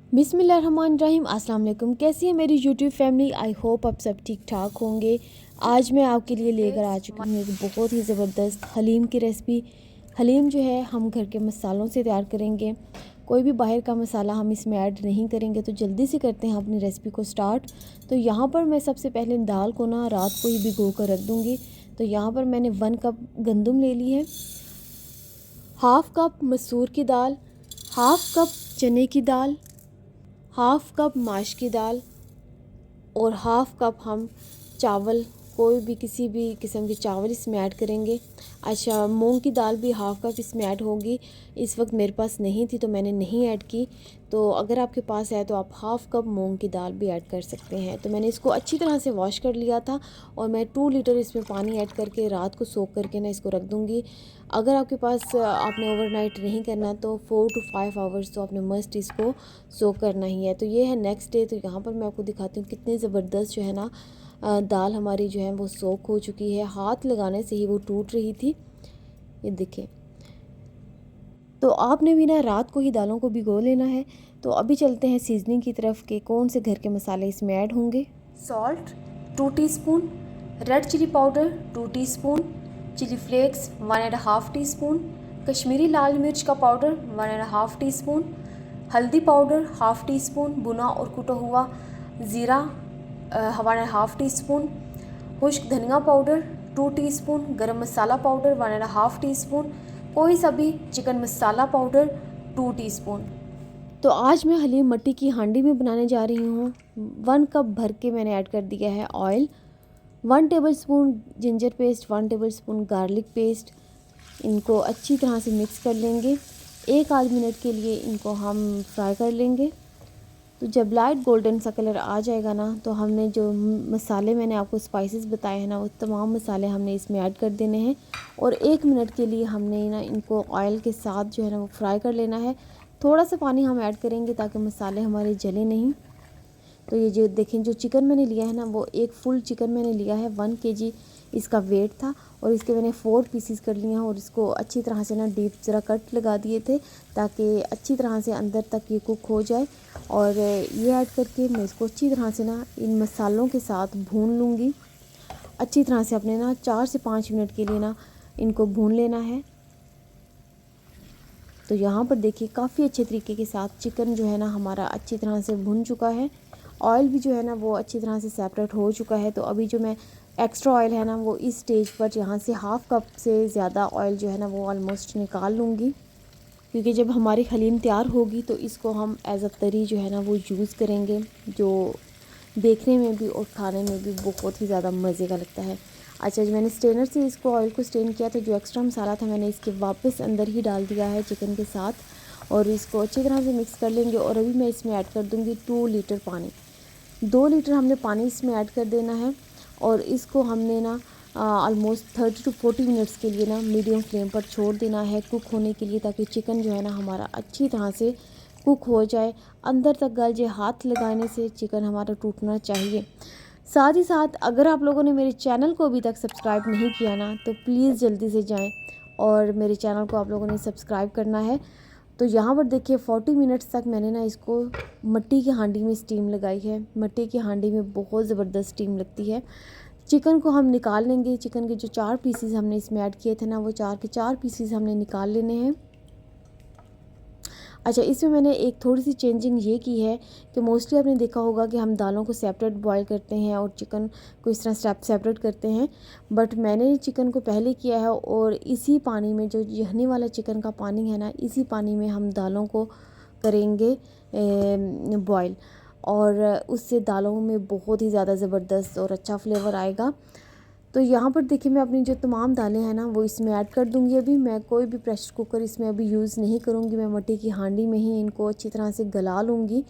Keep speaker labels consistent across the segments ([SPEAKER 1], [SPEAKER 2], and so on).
[SPEAKER 1] बिस्मिल्लाहिर्रहमानिर्रहीम। अस्सलाम वालेकुम। कैसी है मेरी यूट्यूब फैमिली? आई होप आप सब ठीक ठाक होंगे। आज मैं आपके लिए लेकर आ चुकी हूँ एक बहुत ही ज़बरदस्त हलीम की रेसिपी। हलीम जो है हम घर के मसालों से तैयार करेंगे, कोई भी बाहर का मसाला हम इसमें ऐड नहीं करेंगे। तो जल्दी से करते हैं अपनी रेसिपी को स्टार्ट। तो यहाँ पर मैं सबसे पहले दाल को ना रात को ही भिगो कर रख दूँगी। तो यहाँ पर मैंने 1 कप गंदम ले ली है, हाफ़ कप मसूर की दाल, हाफ़ कप चने की दाल, हाफ़ कप माश की दाल और हाफ़ कप हम चावल, कोई भी किसी भी किस्म के चावल इसमें ऐड करेंगे। अच्छा, मूंग की दाल भी हाफ़ कप इसमें ऐड होगी। इस वक्त मेरे पास नहीं थी तो मैंने नहीं ऐड की। तो अगर आपके पास है तो आप हाफ़ कप मूंग की दाल भी ऐड कर सकते हैं। तो मैंने इसको अच्छी तरह से वॉश कर लिया था और मैं 2 लीटर इसमें पानी ऐड करके रात को सोक करके ना इसको रख दूँगी। अगर आपके पास आपने ओवरनाइट नहीं करना तो 4 to 5 आवर्स तो आपने मस्ट इसको सोक करना ही है। तो ये है नेक्स्ट डे। तो यहाँ पर मैं आपको दिखाती हूँ कितनी ज़बरदस्त जो है ना दाल हमारी जो है वो सोक हो चुकी है। हाथ लगाने से ही वो टूट रही थी, ये देखें। तो आपने भी ना रात को ही दालों को भिगो लेना है। तो अभी चलते हैं सीजनिंग की तरफ के कौन से घर के मसाले इसमें ऐड होंगे। Salt 2 teaspoon, red chilli powder 2 teaspoon, chilli flakes 1.5 teaspoon, Kashmiri लाल मिर्च का पाउडर 1.5 टीस्पून, हल्दी पाउडर 1/2 टीस्पून, भुना और कुटा हुआ ज़ीरा 1.5 टीस्पून, खुश्क धनिया पाउडर 2 टीस्पून, गरम मसाला पाउडर 1.5 टीस्पून, कोई सा भी चिकन मसाला पाउडर 2 टीस्पून। तो आज मैं हलीम मट्टी की हांडी में बनाने जा रही हूँ। 1 कप भर के मैंने ऐड कर दिया है oil, 1 tablespoon ginger paste, 1 tablespoon garlic paste. इनको अच्छी तरह से मिक्स कर लेंगे। 1 आध मिनट के लिए इनको हम फ्राई कर लेंगे। तो जब लाइट गोल्डन सा कलर आ जाएगा ना, तो हमने जो मसाले मैंने आपको स्पाइसेस बताए हैं ना, वो तमाम मसाले हमने इसमें ऐड कर देने हैं और 1 मिनट के लिए हमने ना इनको ऑयल के साथ जो है ना वो फ्राई कर लेना है। थोड़ा सा पानी हम ऐड करेंगे ताकि मसाले हमारे जले नहीं। तो ये जो देखें, जो चिकन मैंने लिया है ना, वो एक फुल चिकन मैंने लिया है, 1 kg इसका वेट था और इसके मैंने 4 पीसीस कर लिए हैं और इसको अच्छी तरह से ना डीप ज़रा कट लगा दिए थे ताकि अच्छी तरह से अंदर तक ये कुक हो जाए। और ये ऐड करके मैं इसको अच्छी तरह से ना इन मसालों के साथ भून लूँगी। अच्छी तरह से अपने ना 4 से 5 मिनट के लिए ना इनको भून लेना है। तो यहाँ पर देखिए काफ़ी अच्छे तरीके के साथ चिकन जो है ना हमारा अच्छी तरह से भुन चुका है। ऑयल भी जो है ना वो अच्छी तरह से सेपरेट हो चुका है। तो अभी जो मैं एक्स्ट्रा ऑयल है ना वो इस स्टेज पर यहाँ से हाफ़ कप से ज़्यादा ऑयल जो है ना वो ऑलमोस्ट निकाल लूँगी, क्योंकि जब हमारी हलीम तैयार होगी तो इसको हम एज़ अ तरी जो है ना वो यूज़ करेंगे, जो देखने में भी और खाने में भी बहुत ही ज़्यादा मज़े का लगता है। अच्छा, जो मैंने स्ट्रेनर से इसको ऑयल को स्ट्रेन किया था, जो एक्स्ट्रा मसाला था मैंने इसके वापस अंदर ही डाल दिया है चिकन के साथ और इसको अच्छी तरह से मिक्स कर लेंगे। और अभी मैं इसमें ऐड कर दूँगी 2 लीटर पानी। 2 लीटर हमने पानी इसमें ऐड कर देना है और इसको हमने ना ऑलमोस्ट 30 to 40 मिनट्स के लिए ना मीडियम फ्लेम पर छोड़ देना है कुक होने के लिए, ताकि चिकन जो है ना हमारा अच्छी तरह से कुक हो जाए, अंदर तक गल जाए। हाथ लगाने से चिकन हमारा टूटना चाहिए। साथ ही साथ अगर आप लोगों ने मेरे चैनल को अभी तक सब्सक्राइब नहीं किया ना, तो प्लीज़ जल्दी से जाएं और मेरे चैनल को आप लोगों ने सब्सक्राइब करना है। तो यहाँ पर देखिए 40 मिनट्स तक मैंने ना इसको मिट्टी की हांडी में स्टीम लगाई है। मिट्टी की हांडी में बहुत ज़बरदस्त स्टीम लगती है। चिकन को हम निकाल लेंगे। चिकन के जो 4 पीसीस हमने इसमें ऐड किए थे ना, वो 4 के 4 पीसीस हमने निकाल लेने हैं। अच्छा, इसमें मैंने एक थोड़ी सी चेंजिंग ये की है कि मोस्टली आपने देखा होगा कि हम दालों को सेपरेट बॉईल करते हैं और चिकन को इस तरह सेपरेट करते हैं, बट मैंने चिकन को पहले किया है और इसी पानी में, जो यखनी वाला चिकन का पानी है ना, इसी पानी में हम दालों को करेंगे बॉईल और उससे दालों में बहुत ही ज़्यादा ज़बरदस्त और अच्छा फ्लेवर आएगा। तो यहाँ पर देखिए मैं अपनी जो तमाम दालें हैं ना वो इसमें ऐड कर दूँगी। अभी मैं कोई भी प्रेशर कुकर इसमें अभी यूज़ नहीं करूँगी, मैं मिट्टी की हांडी में ही इनको अच्छी तरह से गला लूँगी।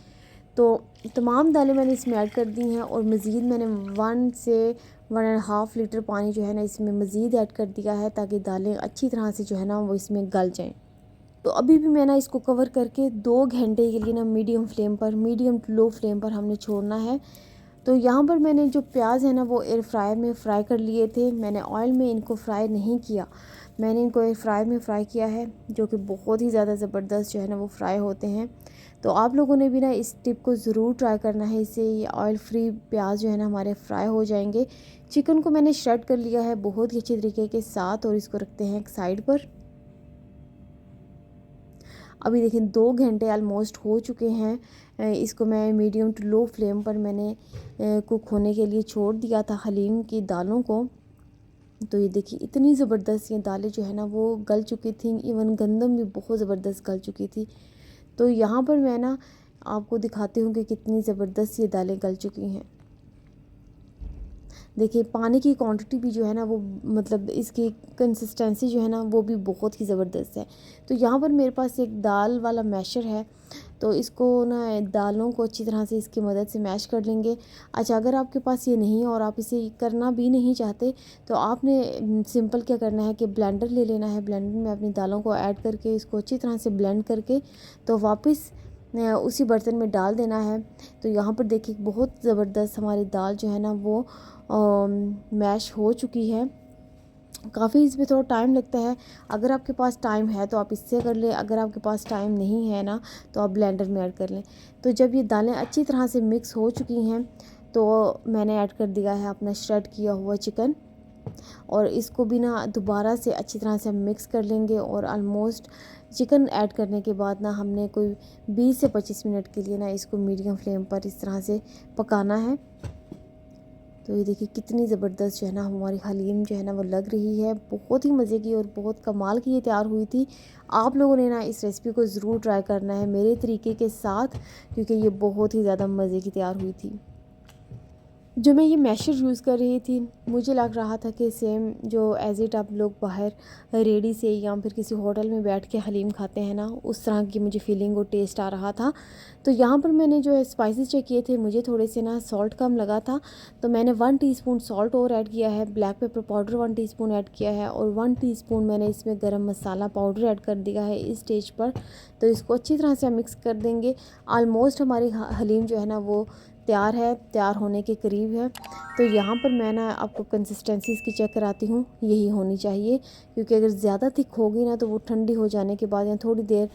[SPEAKER 1] तो तमाम दालें मैंने इसमें ऐड कर दी हैं और मज़ीद मैंने 1 से 1.5 लीटर पानी जो है ना इसमें मज़ीद ऐड कर दिया है, ताकि दालें अच्छी तरह से जो है ना वो इसमें गल जाएँ। तो अभी भी मैं ना इसको कवर करके 2 घंटे के लिए ना मीडियम टू लो फ्लेम पर हमने छोड़ना है। तो यहाँ पर मैंने जो प्याज है ना वो एयर फ्रायर में फ्राई कर लिए थे। मैंने ऑयल में इनको फ्राई नहीं किया, मैंने इनको एयर फ्रायर में फ्राई किया है, जो कि बहुत ही ज़्यादा ज़बरदस्त जो है ना वो फ्राई होते हैं। तो आप लोगों ने भी ना इस टिप को ज़रूर ट्राई करना है, इससे ये ऑयल फ्री प्याज जो है ना हमारे फ्राई हो जाएंगे। चिकन को मैंने श्रेड कर लिया है बहुत ही अच्छे तरीके के साथ और इसको रखते हैं एक साइड पर। अभी देखिए 2 घंटे ऑलमोस्ट हो चुके हैं। इसको मैं मीडियम टू लो फ्लेम पर मैंने कुक होने के लिए छोड़ दिया था हलीम की दालों को। तो ये देखिए इतनी ज़बरदस्त ये दालें जो है ना वो गल चुकी थी, इवन गंदम भी बहुत ज़बरदस्त गल चुकी थी। तो यहाँ पर मैं ना आपको दिखाती हूँ कि कितनी ज़बरदस्त ये दालें गल चुकी हैं। देखिए पानी की क्वांटिटी भी जो है ना वो मतलब इसकी कंसिस्टेंसी जो है ना वो भी बहुत ही ज़बरदस्त है। तो यहाँ पर मेरे पास एक दाल वाला मैशर है, तो इसको ना दालों को अच्छी तरह से इसकी मदद से मैश कर लेंगे। अच्छा, अगर आपके पास ये नहीं है और आप इसे करना भी नहीं चाहते तो आपने सिंपल क्या करना है कि ब्लेंडर ले लेना है। ब्लेंडर में अपनी दालों को ऐड करके इसको अच्छी तरह से ब्लेंड करके तो वापस उसी बर्तन में डाल देना है। तो यहाँ पर देखिए बहुत ज़बरदस्त हमारी दाल जो है ना वो मैश हो चुकी है। काफ़ी इसमें थोड़ा टाइम लगता है, अगर आपके पास टाइम है तो आप इससे कर लें, अगर आपके पास टाइम नहीं है ना तो आप ब्लेंडर में ऐड कर लें। तो जब ये दालें अच्छी तरह से मिक्स हो चुकी हैं तो मैंने ऐड कर दिया है अपना श्रेड किया हुआ चिकन और इसको भी ना दोबारा से अच्छी तरह से हम मिक्स कर लेंगे। और ऑलमोस्ट चिकन ऐड करने के बाद ना हमने कोई 20 से 25 मिनट के लिए ना इसको मीडियम फ्लेम पर इस तरह से पकाना है। तो ये देखिए कितनी ज़बरदस्त जो है ना हमारी हलीम जो है ना वो लग रही है, बहुत ही मज़े की और बहुत कमाल की ये तैयार हुई थी। आप लोगों ने ना इस रेसिपी को ज़रूर ट्राई करना है मेरे तरीके के साथ, क्योंकि ये बहुत ही ज़्यादा मज़े की तैयार हुई थी। जो मैं ये मैशर यूज़ कर रही थी मुझे लग रहा था कि सेम जो एज़ इट आप लोग बाहर रेडी से या फिर किसी होटल में बैठ के हलीम खाते हैं ना उस तरह की मुझे फीलिंग और टेस्ट आ रहा था। तो यहाँ पर मैंने जो है स्पाइसेस चेक किए थे, मुझे थोड़े से ना सॉल्ट कम लगा था, तो मैंने 1 टीस्पून सॉल्ट और ऐड किया है, black pepper powder 1 teaspoon add किया है और 1 टीस्पून मैंने इसमें गरम मसाला पाउडर ऐड कर दिया है इस स्टेज पर। तो इसको अच्छी तरह से मिक्स कर देंगे। ऑलमोस्ट हमारी हलीम जो है ना वो तैयार है, तैयार होने के करीब है। तो यहाँ पर मैं ना आपको कंसिस्टेंसी इसकी चेक कराती हूँ, यही होनी चाहिए, क्योंकि अगर ज़्यादा थिक होगी ना तो वो ठंडी हो जाने के बाद या थोड़ी देर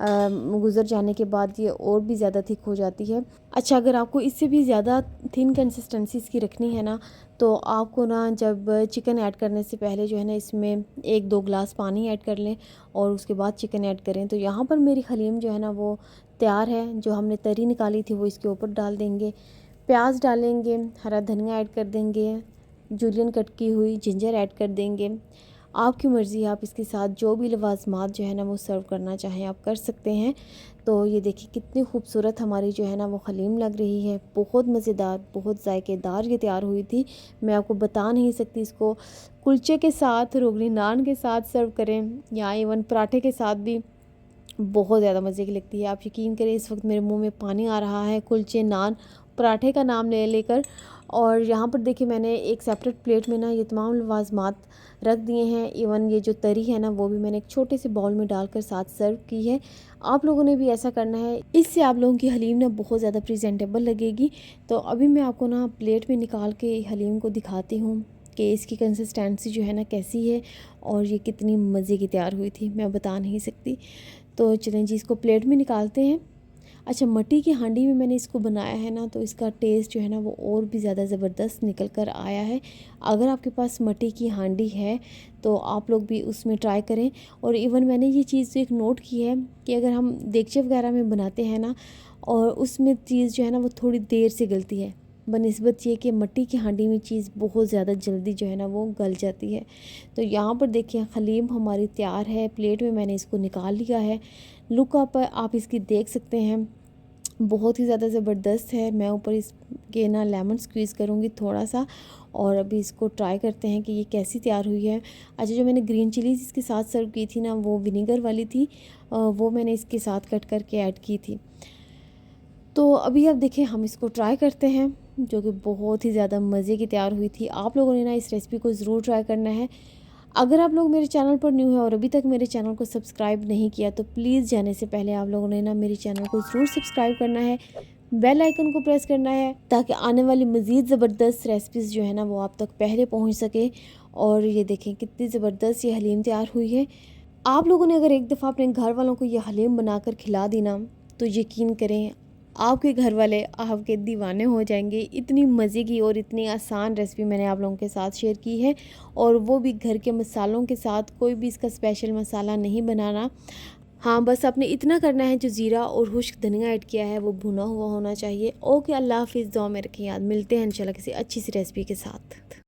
[SPEAKER 1] गुज़र जाने के बाद ये और भी ज़्यादा थिक हो जाती है। अच्छा, अगर आपको इससे भी ज़्यादा थिन कंसिस्टेंसी इसकी रखनी है ना तो आपको ना जब चिकन ऐड करने से पहले जो है ना इसमें 1-2 ग्लास पानी ऐड कर लें और उसके बाद चिकन ऐड करें। तो यहाँ पर मेरी हलीम जो है ना वो तैयार है। जो हमने तरी निकाली थी वो इसके ऊपर डाल देंगे, प्याज डालेंगे, हरा धनिया ऐड कर देंगे, जूलियन कट की हुई जिंजर ऐड कर देंगे। आपकी मर्ज़ी, आप इसके साथ जो भी लवाजमात जो है ना वो सर्व करना चाहें आप कर सकते हैं। तो ये देखिए कितनी खूबसूरत हमारी जो है ना वो हलीम लग रही है, बहुत मज़ेदार, बहुत जायकेदार ये तैयार हुई थी। मैं आपको बता नहीं सकती, इसको कुलचे के साथ, रोगनी नान के साथ सर्व करें या इवन पराठे के साथ भी बहुत ज़्यादा मज़े की लगती है। आप यकीन करें इस वक्त मेरे मुंह में पानी आ रहा है कुलचे, नान, पराठे का नाम ले लेकर। और यहाँ पर देखिए मैंने एक सेपरेट प्लेट में ना ये तमाम लवाजमात रख दिए हैं। इवन ये जो तरी है ना वो भी मैंने एक छोटे से बाउल में डालकर साथ सर्व की है। आप लोगों ने भी ऐसा करना है, इससे आप लोगों की हलीम ना बहुत ज़्यादा प्रेजेंटेबल लगेगी। तो अभी मैं आपको ना प्लेट में निकाल के हलीम को दिखाती हूँ कि इसकी कंसिस्टेंसी जो है ना कैसी है और ये कितनी मज़े की तैयार हुई थी, मैं बता नहीं सकती। तो चलें जी इसको प्लेट में निकालते हैं। अच्छा, मट्टी की हांडी में मैंने इसको बनाया है ना तो इसका टेस्ट जो है ना वो और भी ज़्यादा ज़बरदस्त निकल कर आया है। अगर आपके पास मट्टी की हांडी है तो आप लोग भी उसमें ट्राई करें। और इवन मैंने ये चीज़ एक नोट की है कि अगर हम देगचे वगैरह में बनाते हैं ना और उसमें चीज़ जो है ना वो थोड़ी देर से गलती है बनिस्बत ये कि मट्टी की हांडी में चीज़ बहुत ज़्यादा जल्दी जो है ना वो गल जाती है। तो यहाँ पर देखिए हलीम हमारी तैयार है, प्लेट में मैंने इसको निकाल लिया है। लुक आप इसकी देख सकते हैं, बहुत ही ज़्यादा ज़बरदस्त है। मैं ऊपर इसके ना लेमन स्क्वीज़ करूँगी थोड़ा सा और अभी इसको ट्राई करते हैं कि ये कैसी तैयार हुई है। अच्छा, जो मैंने ग्रीन चिलीज़ इसके साथ सर्व की थी ना वो विनीगर वाली थी, वो मैंने इसके साथ कट करके ऐड की थी। तो अभी अब देखिए हम इसको ट्राई करते हैं, जो कि बहुत ही ज़्यादा मज़े की तैयार हुई थी। आप लोगों ने ना इस रेसिपी को ज़रूर ट्राई करना है। अगर आप लोग मेरे चैनल पर न्यू है और अभी तक मेरे चैनल को सब्सक्राइब नहीं किया तो प्लीज़ जाने से पहले आप लोगों ने ना मेरे चैनल को ज़रूर सब्सक्राइब करना है, बेल आइकन को प्रेस करना है ताकि आने वाली मज़ीद ज़बरदस्त रेसिपीज़ जो है ना वो आप तक पहले पहुँच सके। और ये देखें कितनी ज़बरदस्त ये हलीम तैयार हुई है। आप लोगों ने अगर एक दफ़ा अपने घर वालों को ये हलीम बनाकर खिला दी ना तो यकीन करें आपके घर वाले आपके दीवाने हो जाएंगे। इतनी मज़े की और इतनी आसान रेसिपी मैंने आप लोगों के साथ शेयर की है, और वो भी घर के मसालों के साथ। कोई भी इसका स्पेशल मसाला नहीं बनाना। हाँ, बस आपने इतना करना है, जो ज़ीरा और खुश्क धनिया ऐड किया है वो भुना हुआ होना चाहिए। ओके, अल्लाह हाफ़िज़। दुआ में रखें याद। मिलते हैं इंशाल्लाह किसी अच्छी सी रेसिपी के साथ।